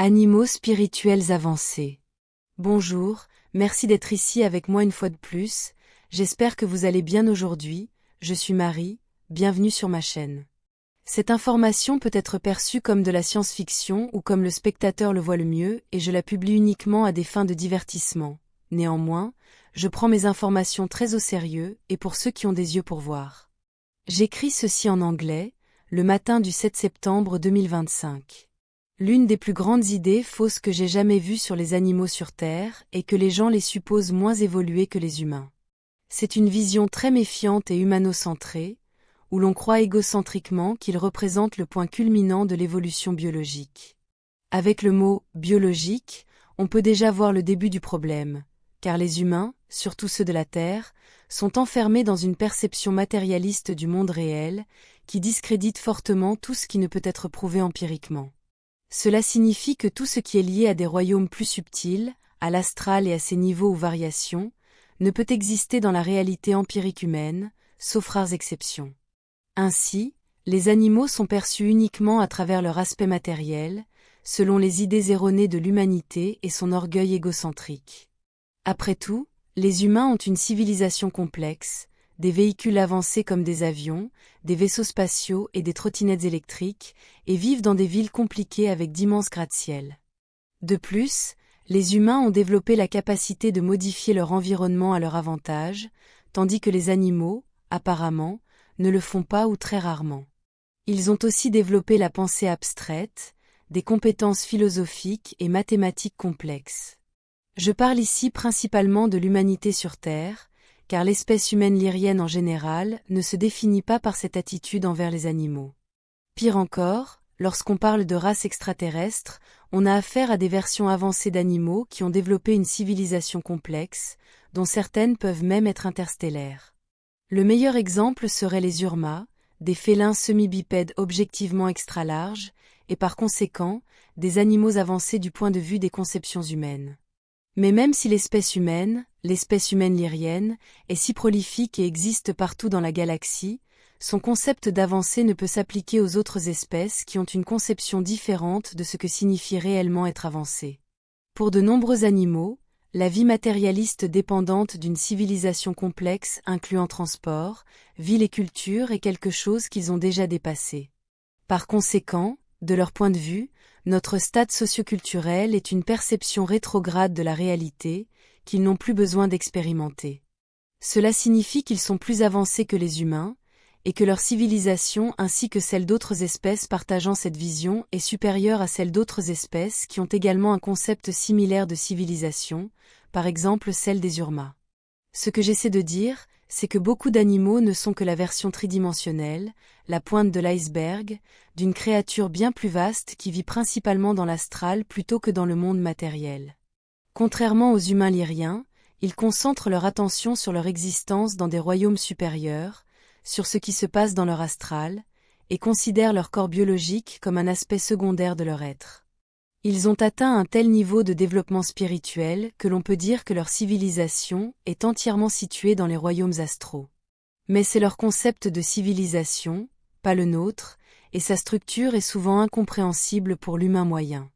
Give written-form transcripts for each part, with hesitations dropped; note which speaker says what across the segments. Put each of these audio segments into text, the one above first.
Speaker 1: Animaux spirituels avancés. Bonjour, merci d'être ici avec moi une fois de plus, j'espère que vous allez bien aujourd'hui, je suis Marie, bienvenue sur ma chaîne. Cette information peut être perçue comme de la science-fiction ou comme le spectateur le voit le mieux et je la publie uniquement à des fins de divertissement. Néanmoins, je prends mes informations très au sérieux et pour ceux qui ont des yeux pour voir. J'écris ceci en anglais, le matin du 7 septembre 2025. L'une des plus grandes idées fausses que j'ai jamais vues sur les animaux sur Terre est que les gens les supposent moins évolués que les humains. C'est une vision très méfiante et humanocentrée, où l'on croit égocentriquement qu'ils représentent le point culminant de l'évolution biologique. Avec le mot « biologique », on peut déjà voir le début du problème, car les humains, surtout ceux de la Terre, sont enfermés dans une perception matérialiste du monde réel, qui discrédite fortement tout ce qui ne peut être prouvé empiriquement. Cela signifie que tout ce qui est lié à des royaumes plus subtils, à l'astral et à ses niveaux ou variations, ne peut exister dans la réalité empirique humaine, sauf rares exceptions. Ainsi, les animaux sont perçus uniquement à travers leur aspect matériel, selon les idées erronées de l'humanité et son orgueil égocentrique. Après tout, les humains ont une civilisation complexe, des véhicules avancés comme des avions, des vaisseaux spatiaux et des trottinettes électriques, et vivent dans des villes compliquées avec d'immenses gratte-ciel. De plus, les humains ont développé la capacité de modifier leur environnement à leur avantage, tandis que les animaux, apparemment, ne le font pas ou très rarement. Ils ont aussi développé la pensée abstraite, des compétences philosophiques et mathématiques complexes. Je parle ici principalement de l'humanité sur Terre, car l'espèce humaine lyrienne en général ne se définit pas par cette attitude envers les animaux. Pire encore, lorsqu'on parle de races extraterrestres, on a affaire à des versions avancées d'animaux qui ont développé une civilisation complexe, dont certaines peuvent même être interstellaires. Le meilleur exemple serait les urmas, des félins semi-bipèdes objectivement extra-larges, et par conséquent, des animaux avancés du point de vue des conceptions humaines. Mais même si l'espèce humaine lyrienne, est si prolifique et existe partout dans la galaxie, son concept d'avancée ne peut s'appliquer aux autres espèces qui ont une conception différente de ce que signifie réellement être avancé. Pour de nombreux animaux, la vie matérialiste dépendante d'une civilisation complexe incluant transport, ville et culture est quelque chose qu'ils ont déjà dépassé. Par conséquent, de leur point de vue, notre stade socioculturel est une perception rétrograde de la réalité, qu'ils n'ont plus besoin d'expérimenter. Cela signifie qu'ils sont plus avancés que les humains, et que leur civilisation ainsi que celle d'autres espèces partageant cette vision est supérieure à celle d'autres espèces qui ont également un concept similaire de civilisation, par exemple celle des urmas. Ce que j'essaie de dire, c'est que beaucoup d'animaux ne sont que la version tridimensionnelle, la pointe de l'iceberg, d'une créature bien plus vaste qui vit principalement dans l'astral plutôt que dans le monde matériel. Contrairement aux humains lyriens, ils concentrent leur attention sur leur existence dans des royaumes supérieurs, sur ce qui se passe dans leur astral, et considèrent leur corps biologique comme un aspect secondaire de leur être. Ils ont atteint un tel niveau de développement spirituel que l'on peut dire que leur civilisation est entièrement située dans les royaumes astraux. Mais c'est leur concept de civilisation, pas le nôtre, et sa structure est souvent incompréhensible pour l'humain moyen.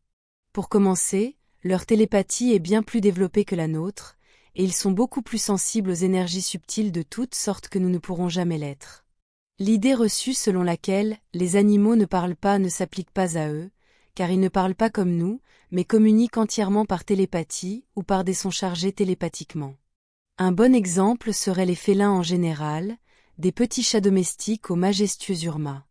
Speaker 1: Pour commencer, leur télépathie est bien plus développée que la nôtre, et ils sont beaucoup plus sensibles aux énergies subtiles de toutes sortes que nous ne pourrons jamais l'être. L'idée reçue selon laquelle les animaux ne parlent pas ne s'applique pas à eux, car ils ne parlent pas comme nous, mais communiquent entièrement par télépathie ou par des sons chargés télépathiquement. Un bon exemple serait les félins en général, des petits chats domestiques aux majestueux urmas.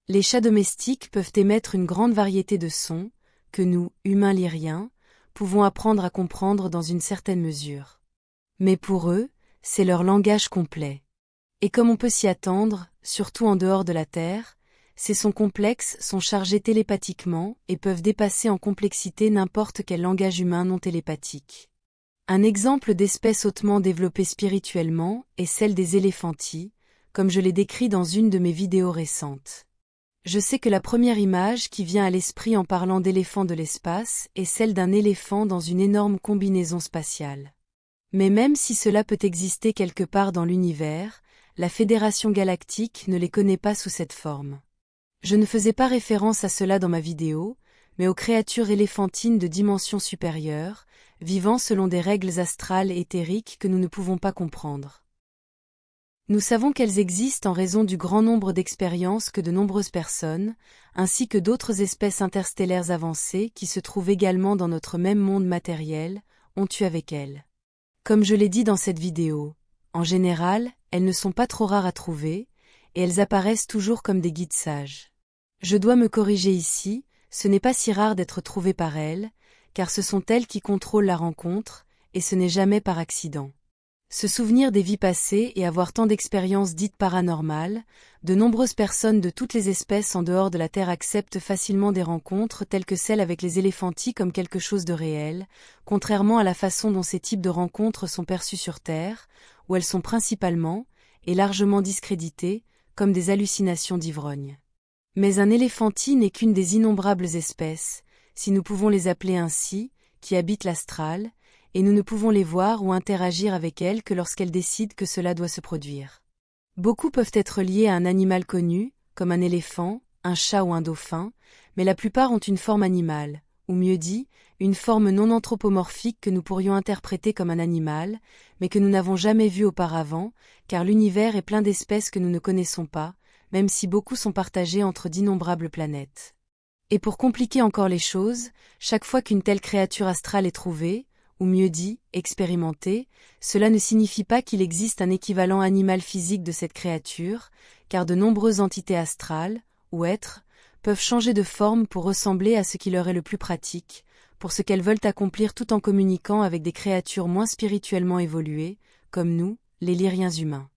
Speaker 1: Les chats domestiques peuvent émettre une grande variété de sons, que nous, humains lyriens, pouvons apprendre à comprendre dans une certaine mesure. Mais pour eux, c'est leur langage complet. Et comme on peut s'y attendre, surtout en dehors de la Terre, ces sons complexes sont chargés télépathiquement et peuvent dépasser en complexité n'importe quel langage humain non télépathique. Un exemple d'espèce hautement développée spirituellement est celle des éléphantis, comme je l'ai décrit dans une de mes vidéos récentes. Je sais que la première image qui vient à l'esprit en parlant d'éléphants de l'espace est celle d'un éléphant dans une énorme combinaison spatiale. Mais même si cela peut exister quelque part dans l'univers, la Fédération galactique ne les connaît pas sous cette forme. Je ne faisais pas référence à cela dans ma vidéo, mais aux créatures éléphantines de dimensions supérieures, vivant selon des règles astrales et éthériques que nous ne pouvons pas comprendre. Nous savons qu'elles existent en raison du grand nombre d'expériences que de nombreuses personnes, ainsi que d'autres espèces interstellaires avancées qui se trouvent également dans notre même monde matériel, ont eu avec elles. Comme je l'ai dit dans cette vidéo, en général, elles ne sont pas trop rares à trouver, et elles apparaissent toujours comme des guides sages. Je dois me corriger ici, ce n'est pas si rare d'être trouvé par elles, car ce sont elles qui contrôlent la rencontre, et ce n'est jamais par accident. Se souvenir des vies passées et avoir tant d'expériences dites paranormales, de nombreuses personnes de toutes les espèces en dehors de la Terre acceptent facilement des rencontres telles que celles avec les éléphantis comme quelque chose de réel, contrairement à la façon dont ces types de rencontres sont perçus sur Terre, où elles sont principalement, et largement discréditées, comme des hallucinations d'ivrogne. Mais un éléphanti n'est qu'une des innombrables espèces, si nous pouvons les appeler ainsi, qui habitent l'astral, et nous ne pouvons les voir ou interagir avec elles que lorsqu'elles décident que cela doit se produire. Beaucoup peuvent être liés à un animal connu, comme un éléphant, un chat ou un dauphin, mais la plupart ont une forme animale, ou mieux dit, une forme non anthropomorphique que nous pourrions interpréter comme un animal, mais que nous n'avons jamais vu auparavant, car l'univers est plein d'espèces que nous ne connaissons pas, même si beaucoup sont partagés entre d'innombrables planètes. Et pour compliquer encore les choses, chaque fois qu'une telle créature astrale est trouvée, ou mieux dit, expérimentée, cela ne signifie pas qu'il existe un équivalent animal physique de cette créature, car de nombreuses entités astrales, ou êtres, peuvent changer de forme pour ressembler à ce qui leur est le plus pratique, pour ce qu'elles veulent accomplir tout en communiquant avec des créatures moins spirituellement évoluées, comme nous, les Lyriens humains.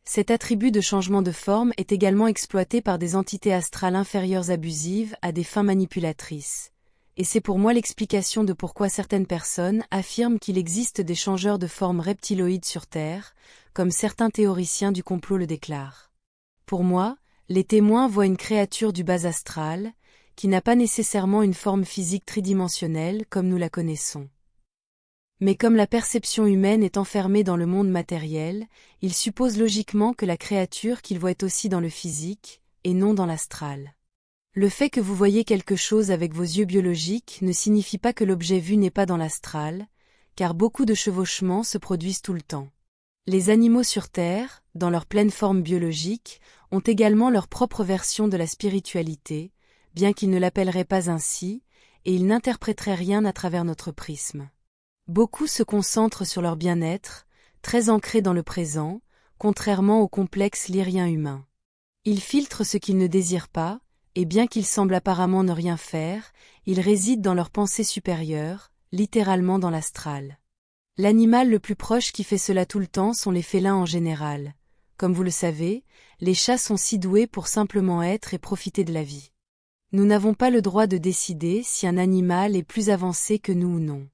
Speaker 1: Cet attribut de changement de forme est également exploité par des entités astrales inférieures abusives à des fins manipulatrices. Et c'est pour moi l'explication de pourquoi certaines personnes affirment qu'il existe des changeurs de forme reptiloïdes sur Terre, comme certains théoriciens du complot le déclarent. Pour moi, les témoins voient une créature du bas astral, qui n'a pas nécessairement une forme physique tridimensionnelle comme nous la connaissons. Mais comme la perception humaine est enfermée dans le monde matériel, ils supposent logiquement que la créature qu'ils voient est aussi dans le physique, et non dans l'astral. Le fait que vous voyez quelque chose avec vos yeux biologiques ne signifie pas que l'objet vu n'est pas dans l'astral, car beaucoup de chevauchements se produisent tout le temps. Les animaux sur Terre, dans leur pleine forme biologique, ont également leur propre version de la spiritualité, bien qu'ils ne l'appelleraient pas ainsi, et ils n'interpréteraient rien à travers notre prisme. Beaucoup se concentrent sur leur bien-être, très ancrés dans le présent, contrairement au complexe lyrien humain. Ils filtrent ce qu'ils ne désirent pas, et bien qu'ils semblent apparemment ne rien faire, ils résident dans leur pensée supérieure, littéralement dans l'astral. L'animal le plus proche qui fait cela tout le temps sont les félins en général. Comme vous le savez, les chats sont si doués pour simplement être et profiter de la vie. Nous n'avons pas le droit de décider si un animal est plus avancé que nous ou non.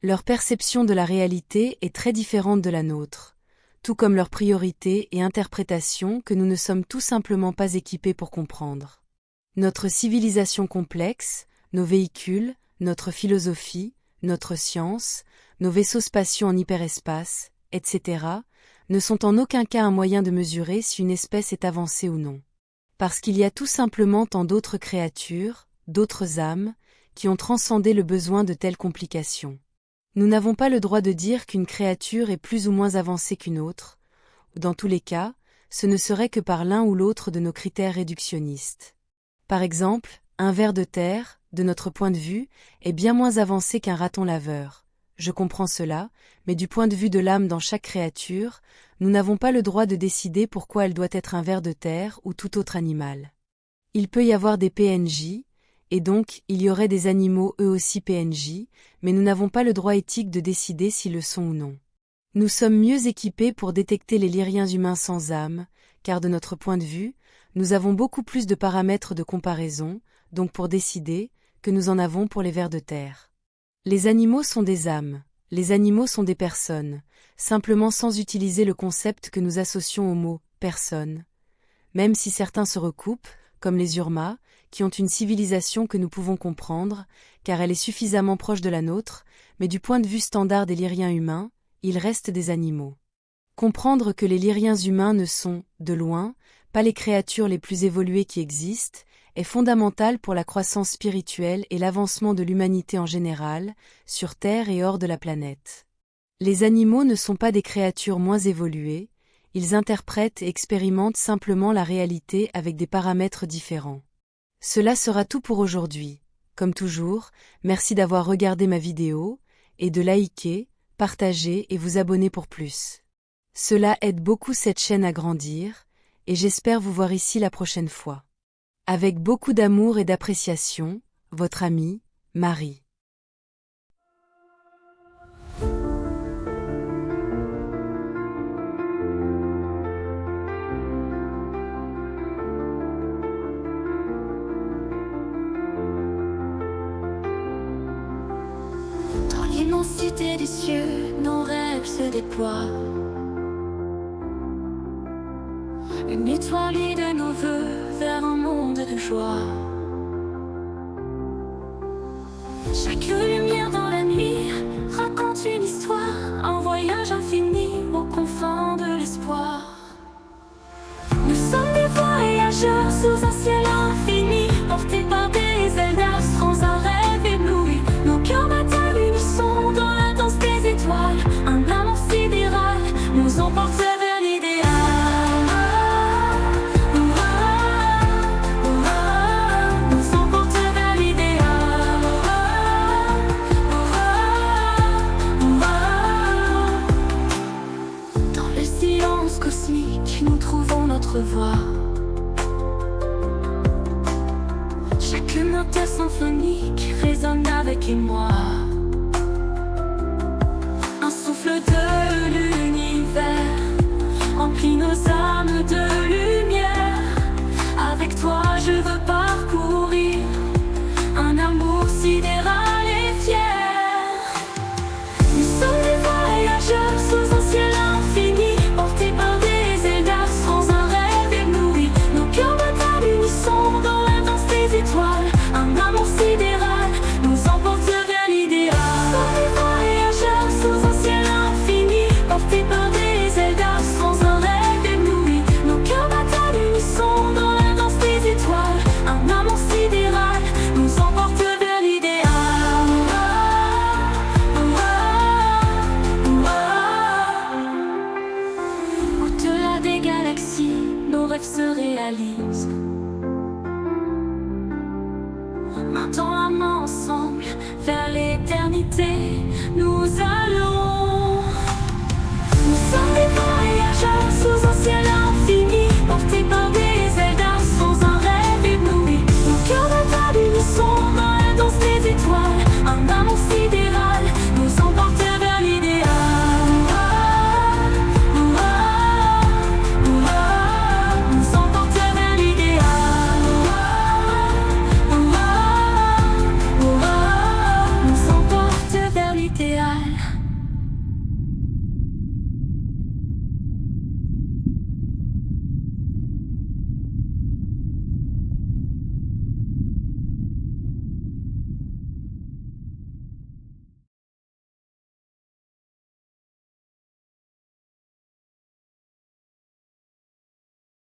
Speaker 1: Leur perception de la réalité est très différente de la nôtre, tout comme leurs priorités et interprétations que nous ne sommes tout simplement pas équipés pour comprendre. Notre civilisation complexe, nos véhicules, notre philosophie, notre science, nos vaisseaux spatiaux en hyperespace, etc., ne sont en aucun cas un moyen de mesurer si une espèce est avancée ou non. Parce qu'il y a tout simplement tant d'autres créatures, d'autres âmes, qui ont transcendé le besoin de telles complications. Nous n'avons pas le droit de dire qu'une créature est plus ou moins avancée qu'une autre, ou dans tous les cas, ce ne serait que par l'un ou l'autre de nos critères réductionnistes. Par exemple, un ver de terre, de notre point de vue, est bien moins avancé qu'un raton laveur. Je comprends cela, mais du point de vue de l'âme dans chaque créature, nous n'avons pas le droit de décider pourquoi elle doit être un ver de terre ou tout autre animal. Il peut y avoir des PNJ, et donc il y aurait des animaux eux aussi PNJ, mais nous n'avons pas le droit éthique de décider s'ils le sont ou non. Nous sommes mieux équipés pour détecter les Lyriens humains sans âme, car de notre point de vue, nous avons beaucoup plus de paramètres de comparaison, donc pour décider, que nous en avons pour les vers de terre. Les animaux sont des âmes, les animaux sont des personnes, simplement sans utiliser le concept que nous associons au mot « personne ». Même si certains se recoupent, comme les Urmas, qui ont une civilisation que nous pouvons comprendre, car elle est suffisamment proche de la nôtre, mais du point de vue standard des Lyriens humains, ils restent des animaux. Comprendre que les Lyriens humains ne sont, de loin, pas les créatures les plus évoluées qui existent, est fondamentale pour la croissance spirituelle et l'avancement de l'humanité en général, sur Terre et hors de la planète. Les animaux ne sont pas des créatures moins évoluées, ils interprètent et expérimentent simplement la réalité avec des paramètres différents. Cela sera tout pour aujourd'hui. Comme toujours, merci d'avoir regardé ma vidéo, et de liker, partager et vous abonner pour plus. Cela aide beaucoup cette chaîne à grandir, et j'espère vous voir ici la prochaine fois. Avec beaucoup d'amour et d'appréciation, votre amie, Marie.
Speaker 2: Dans l'immensité des cieux, nos rêves se déploient. Une étoile de nos voeux vers un monde de joie. Chaque lumière dans la nuit raconte une histoire, un voyage infini aux confins de l'espoir. Nous sommes des voyageurs sous un ciel infini, portés par des ailes d'astres, un rêve ébloui. Nos cœurs battent à l'unisson dans la danse des étoiles. Un amour sidéral nous emporte vers l'idéal. Cosmique, nous trouvons notre voie. Chaque note symphonique résonne avec moi. Un souffle de l'univers remplit nos âmes de lumière. Avec toi je veux parcourir un amour sidéral et fier. Nous sommes des voyageurs sous un ciel infini, portés par des ailes d'astres, un rêve ébloui. Nos cœurs battent à l'unisson dans la danse des étoiles. Un amour sidéral nous emporte vers l'idéal. Nous sommes des voyageurs sous un ciel infini, portés par des ailes d'astres, un rêve ébloui. Nos cœurs battent à l'unisson dans la danse des étoiles. Un amour sidéral nous emporte vers l'idéal. Au-delà des galaxies, nos rêves se réalisent. Main dans la main ensemble, vers l'éternité, nous allons. Nous sommes des